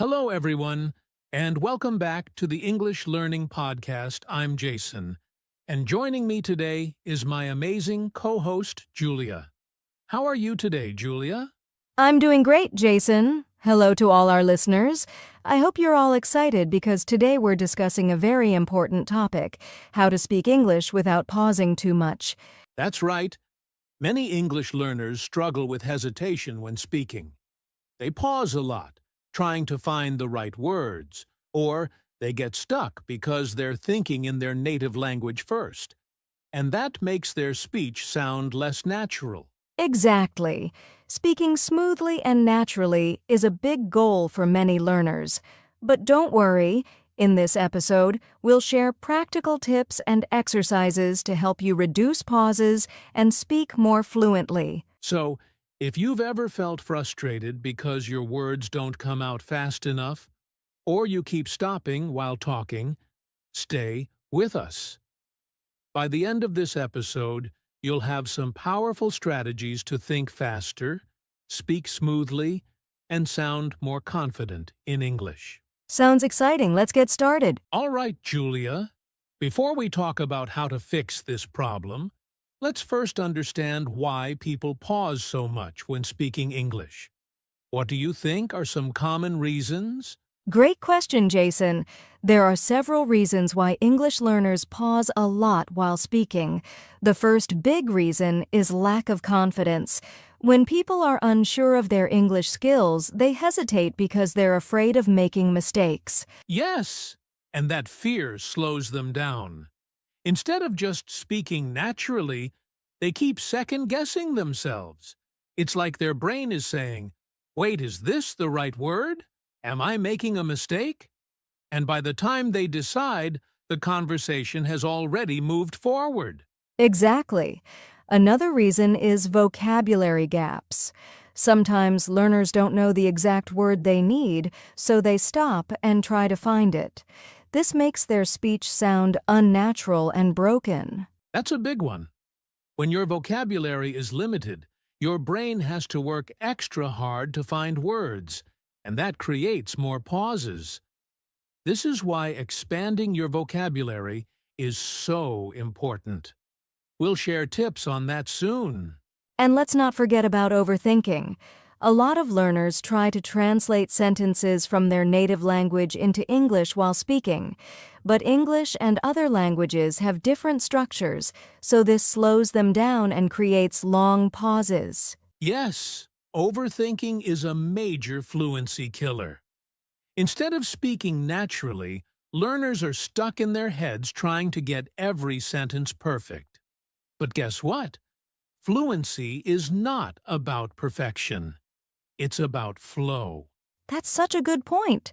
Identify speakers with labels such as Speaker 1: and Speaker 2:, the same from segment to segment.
Speaker 1: Hello, everyone, and welcome back to the English Learning Podcast. I'm Jason, and joining me today is my amazing co-host, Julia. How are you today, Julia?
Speaker 2: I'm doing great, Jason. Hello to all our listeners. I hope you're all excited because today we're discussing a very important topic, how to speak English without pausing too much.
Speaker 1: That's right. Many English learners struggle with hesitation when speaking. They pause a lot, trying to find the right words, or they get stuck because they're thinking in their native language first. And that makes their speech sound less natural.
Speaker 2: Exactly. Speaking smoothly and naturally is a big goal for many learners. But don't worry, in this episode, we'll share practical tips and exercises to help you reduce pauses and speak more fluently.
Speaker 1: So, if you've ever felt frustrated because your words don't come out fast enough, or you keep stopping while talking, stay with us. By the end of this episode, you'll have some powerful strategies to think faster, speak smoothly, and sound more confident in English.
Speaker 2: Sounds exciting. Let's get started.
Speaker 1: All right, Julia. Before we talk about how to fix this problem, let's first understand why people pause so much when speaking English. What do you think are some common reasons?
Speaker 2: Great question, Jason. There are several reasons why English learners pause a lot while speaking. The first big reason is lack of confidence. When people are unsure of their English skills, they hesitate because they're afraid of making mistakes.
Speaker 1: Yes, and that fear slows them down. Instead of just speaking naturally, they keep second-guessing themselves. It's like their brain is saying, "Wait, is this the right word? Am I making a mistake?" And by the time they decide, the conversation has already moved forward.
Speaker 2: Exactly. Another reason is vocabulary gaps. Sometimes learners don't know the exact word they need, so they stop and try to find it. This makes their speech sound unnatural and broken.
Speaker 1: That's a big one. When your vocabulary is limited, your brain has to work extra hard to find words, and that creates more pauses. This is why expanding your vocabulary is so important. We'll share tips on that soon.
Speaker 2: And let's not forget about overthinking. A lot of learners try to translate sentences from their native language into English while speaking. But English and other languages have different structures, so this slows them down and creates long pauses.
Speaker 1: Yes, overthinking is a major fluency killer. Instead of speaking naturally, learners are stuck in their heads trying to get every sentence perfect. But guess what? Fluency is not about perfection. It's about flow.
Speaker 2: That's such a good point.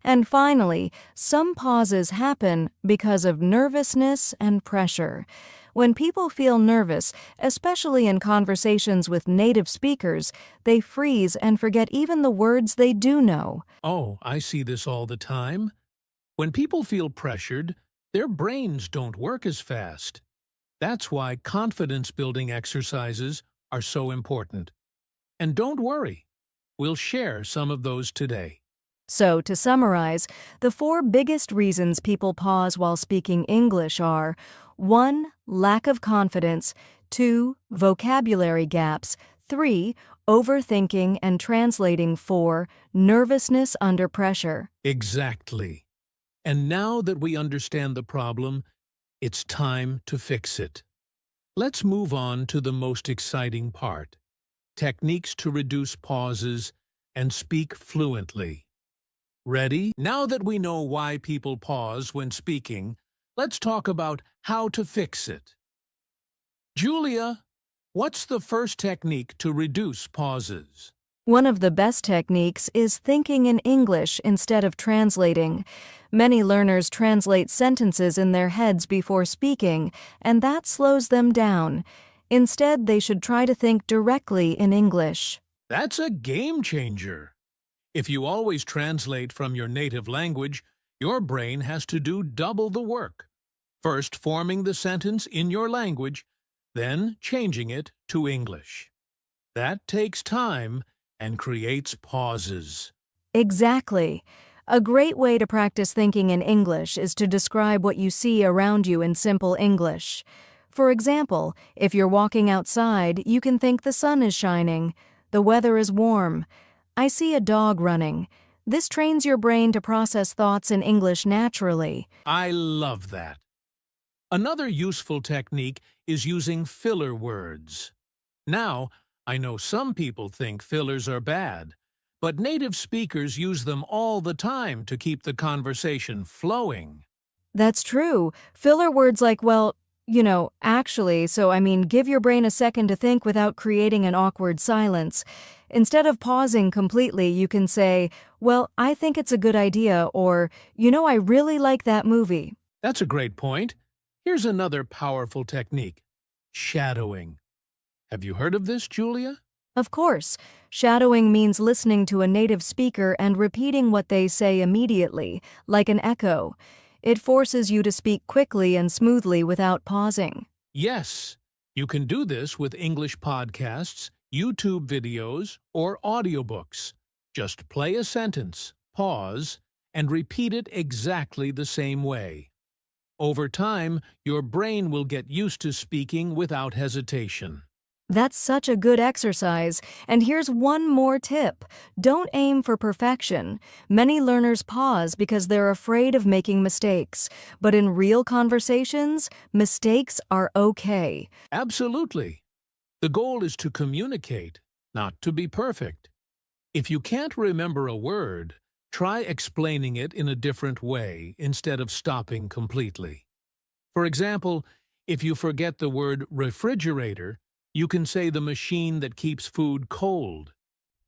Speaker 2: And finally, some pauses happen because of nervousness and pressure. When people feel nervous, especially in conversations with native speakers, they freeze and forget even the words they do know.
Speaker 1: Oh, I see this all the time. When people feel pressured, their brains don't work as fast. That's why confidence-building exercises are so important. And don't worry, we'll share some of those today.
Speaker 2: So, to summarize, the 4 biggest reasons people pause while speaking English are 1. Lack of confidence, 2. Vocabulary gaps, 3. Overthinking and translating, 4. Nervousness under pressure.
Speaker 1: Exactly. And now that we understand the problem, it's time to fix it. Let's move on to the most exciting part: techniques to reduce pauses and speak fluently. Ready? Now that we know why people pause when speaking, let's talk about how to fix it. Julia, what's the first technique to reduce pauses?
Speaker 2: One of the best techniques is thinking in English instead of translating. Many learners translate sentences in their heads before speaking, and that slows them down. Instead, they should try to think directly in English.
Speaker 1: That's a game changer. If you always translate from your native language, your brain has to do double the work. First forming the sentence in your language, then changing it to English. That takes time and creates pauses.
Speaker 2: Exactly. A great way to practice thinking in English is to describe what you see around you in simple English. For example, if you're walking outside, you can think the sun is shining, the weather is warm, I see a dog running. This trains your brain to process thoughts in English naturally.
Speaker 1: I love that. Another useful technique is using filler words. Now, I know some people think fillers are bad, but native speakers use them all the time to keep the conversation flowing.
Speaker 2: That's true. Filler words like, well, actually, give your brain a second to think without creating an awkward silence. Instead of pausing completely, you can say, well, I think it's a good idea, or, I really like that movie.
Speaker 1: That's a great point. Here's another powerful technique: shadowing. Have you heard of this, Julia?
Speaker 2: Of course, shadowing means listening to a native speaker and repeating what they say immediately, like an echo. It forces you to speak quickly and smoothly without pausing.
Speaker 1: Yes, you can do this with English podcasts, YouTube videos, or audiobooks. Just play a sentence, pause, and repeat it exactly the same way. Over time, your brain will get used to speaking without hesitation.
Speaker 2: That's such a good exercise. And here's one more tip. Don't aim for perfection. Many learners pause because they're afraid of making mistakes. But in real conversations, mistakes are okay.
Speaker 1: Absolutely. The goal is to communicate, not to be perfect. If you can't remember a word, try explaining it in a different way instead of stopping completely. For example, if you forget the word refrigerator, you can say the machine that keeps food cold.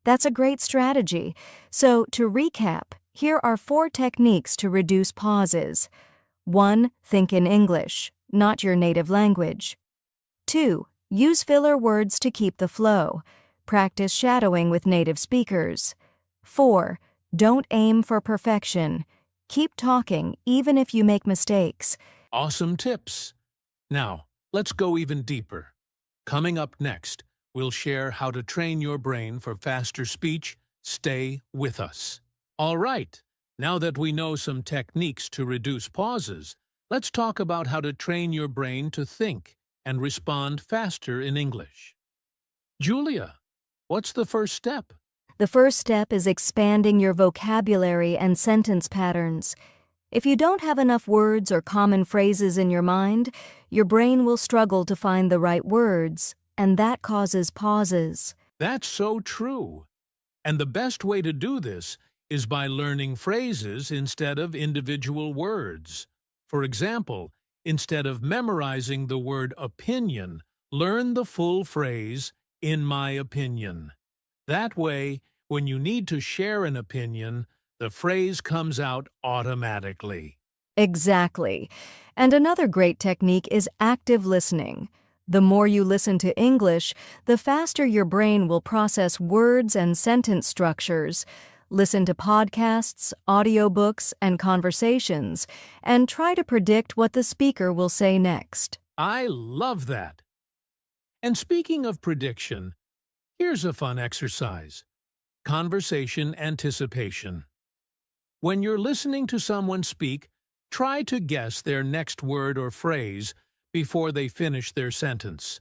Speaker 2: That's a great strategy. So, to recap, here are 4 techniques to reduce pauses. 1. Think in English, not your native language. 2. Use filler words to keep the flow. Practice shadowing with native speakers. 4. Don't aim for perfection. Keep talking even if you make mistakes.
Speaker 1: Awesome tips. Now, let's go even deeper. Coming up next, we'll share how to train your brain for faster speech. Stay with us. All right, now that we know some techniques to reduce pauses, let's talk about how to train your brain to think and respond faster in English. Julia, what's the first step?
Speaker 2: The first step is expanding your vocabulary and sentence patterns. If you don't have enough words or common phrases in your mind, your brain will struggle to find the right words, and that causes pauses.
Speaker 1: That's so true. And the best way to do this is by learning phrases instead of individual words. For example, instead of memorizing the word opinion, learn the full phrase, in my opinion. That way, when you need to share an opinion, the phrase comes out automatically.
Speaker 2: Exactly. And another great technique is active listening. The more you listen to English, the faster your brain will process words and sentence structures. Listen to podcasts, audiobooks, and conversations, and try to predict what the speaker will say next.
Speaker 1: I love that. And speaking of prediction, here's a fun exercise: conversation anticipation. When you're listening to someone speak, try to guess their next word or phrase before they finish their sentence.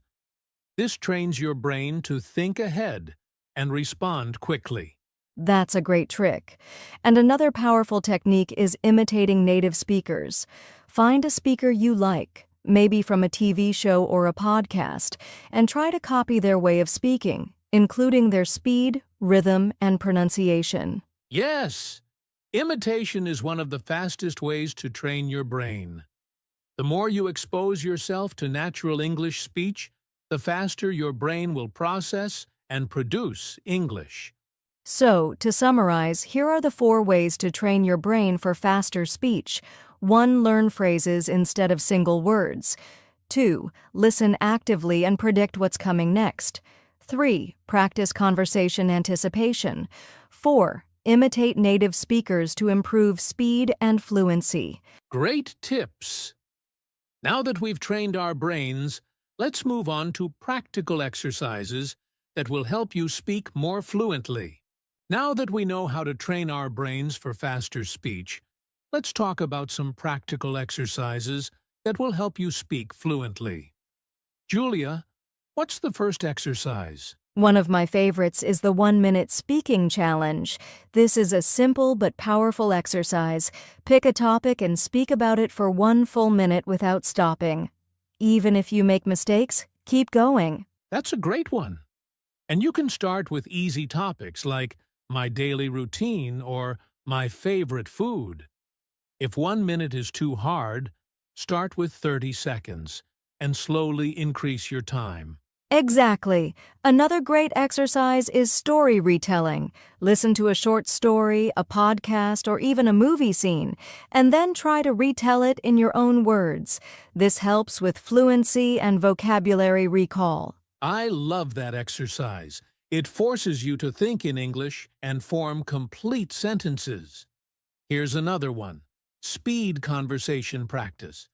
Speaker 1: This trains your brain to think ahead and respond quickly.
Speaker 2: That's a great trick. And another powerful technique is imitating native speakers. Find a speaker you like, maybe from a TV show or a podcast, and try to copy their way of speaking, including their speed, rhythm, and pronunciation.
Speaker 1: Yes! Imitation is one of the fastest ways to train your brain. The more you expose yourself to natural English speech, the faster your brain will process and produce English.
Speaker 2: So, to summarize, here are the 4 ways to train your brain for faster speech. 1. Learn phrases instead of single words. 2. Listen actively and predict what's coming next. 3. Practice conversation anticipation. 4. Imitate native speakers to improve speed and fluency.
Speaker 1: Great tips! Now that we've trained our brains, let's move on to practical exercises that will help you speak more fluently. Now that we know how to train our brains for faster speech, let's talk about some practical exercises that will help you speak fluently. Julia, what's the first exercise?
Speaker 2: One of my favorites is the 1-minute speaking challenge. This is a simple but powerful exercise. Pick a topic and speak about it for 1 full minute without stopping. Even if you make mistakes, keep going.
Speaker 1: That's a great one. And you can start with easy topics like my daily routine or my favorite food. If 1 minute is too hard, start with 30 seconds and slowly increase your time.
Speaker 2: Exactly. Another great exercise is story retelling. Listen to a short story, a podcast, or even a movie scene, and then try to retell it in your own words. This helps with fluency and vocabulary recall.
Speaker 1: I love that exercise. It forces you to think in English and form complete sentences. Here's another one. Speed conversation practice.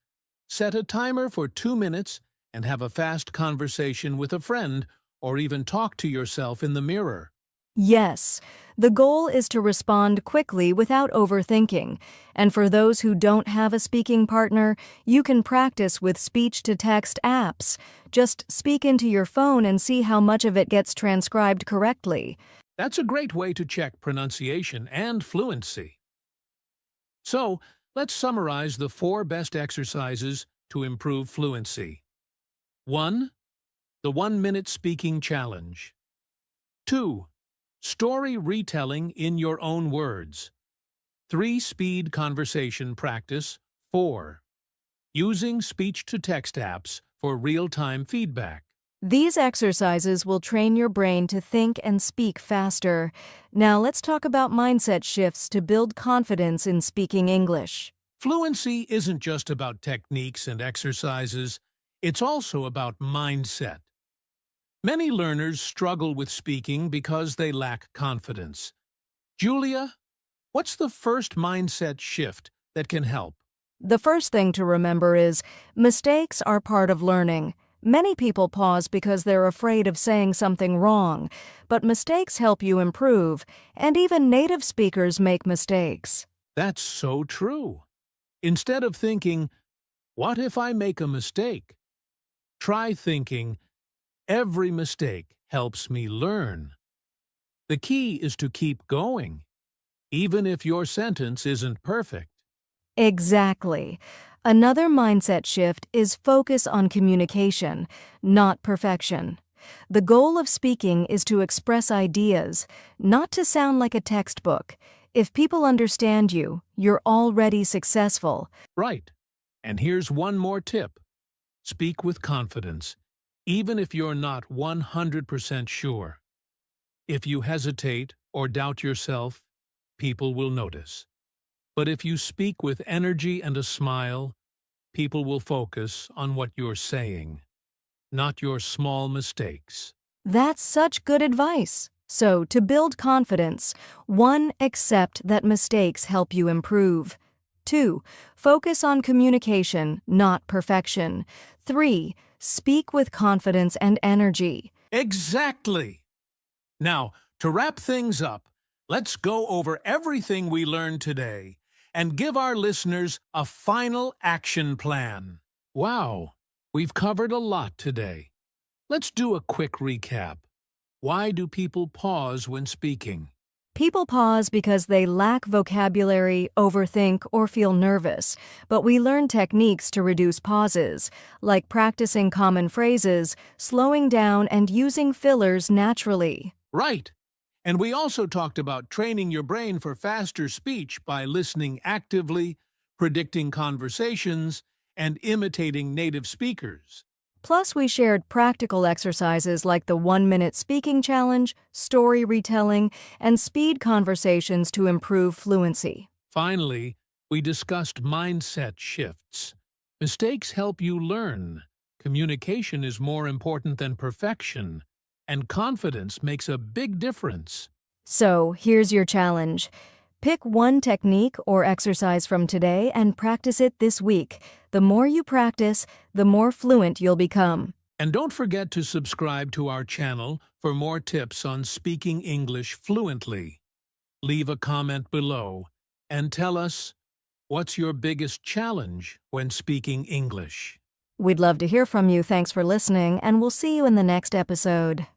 Speaker 1: Set a timer for 2 minutes and have a fast conversation with a friend or even talk to yourself in the mirror.
Speaker 2: Yes, the goal is to respond quickly without overthinking. And for those who don't have a speaking partner, you can practice with speech-to-text apps. Just speak into your phone and see how much of it gets transcribed correctly.
Speaker 1: That's a great way to check pronunciation and fluency. So, let's summarize the 4 best exercises to improve fluency. 1. The 1-minute speaking challenge. 2. Story retelling in your own words. 3. Speed conversation practice. 4. Using speech-to-text apps for real-time feedback.
Speaker 2: These exercises will train your brain to think and speak faster. Now let's talk about mindset shifts to build confidence in speaking English.
Speaker 1: Fluency isn't just about techniques and exercises, it's also about mindset. Many learners struggle with speaking because they lack confidence. Julia, what's the first mindset shift that can help?
Speaker 2: The first thing to remember is mistakes are part of learning. Many people pause because they're afraid of saying something wrong, but mistakes help you improve, and even native speakers make mistakes.
Speaker 1: That's so true. Instead of thinking, what if I make a mistake? Try thinking, every mistake helps me learn. The key is to keep going, even if your sentence isn't perfect.
Speaker 2: Exactly. Another mindset shift is focus on communication, not perfection. The goal of speaking is to express ideas, not to sound like a textbook. If people understand you, you're already successful.
Speaker 1: Right. And here's one more tip. Speak with confidence, even if you're not 100% sure. If you hesitate or doubt yourself, people will notice. But if you speak with energy and a smile, people will focus on what you're saying, not your small mistakes.
Speaker 2: That's such good advice. So, to build confidence, 1. Accept that mistakes help you improve. 2. Focus on communication, not perfection. 3. Speak with confidence and energy.
Speaker 1: Exactly! Now, to wrap things up, let's go over everything we learned today and give our listeners a final action plan. Wow, we've covered a lot today. Let's do a quick recap. Why do people pause when speaking?
Speaker 2: People pause because they lack vocabulary, overthink, or feel nervous, but we learn techniques to reduce pauses, like practicing common phrases, slowing down, and using fillers naturally.
Speaker 1: Right. And we also talked about training your brain for faster speech by listening actively, predicting conversations, and imitating native speakers.
Speaker 2: Plus, we shared practical exercises like the 1-minute speaking challenge, story retelling, and speed conversations to improve fluency.
Speaker 1: Finally, we discussed mindset shifts. Mistakes help you learn. Communication is more important than perfection, and confidence makes a big difference.
Speaker 2: So, here's your challenge. Pick one technique or exercise from today and practice it this week. The more you practice, the more fluent you'll become.
Speaker 1: And don't forget to subscribe to our channel for more tips on speaking English fluently. Leave a comment below and tell us, what's your biggest challenge when speaking English?
Speaker 2: We'd love to hear from you. Thanks for listening, and we'll see you in the next episode.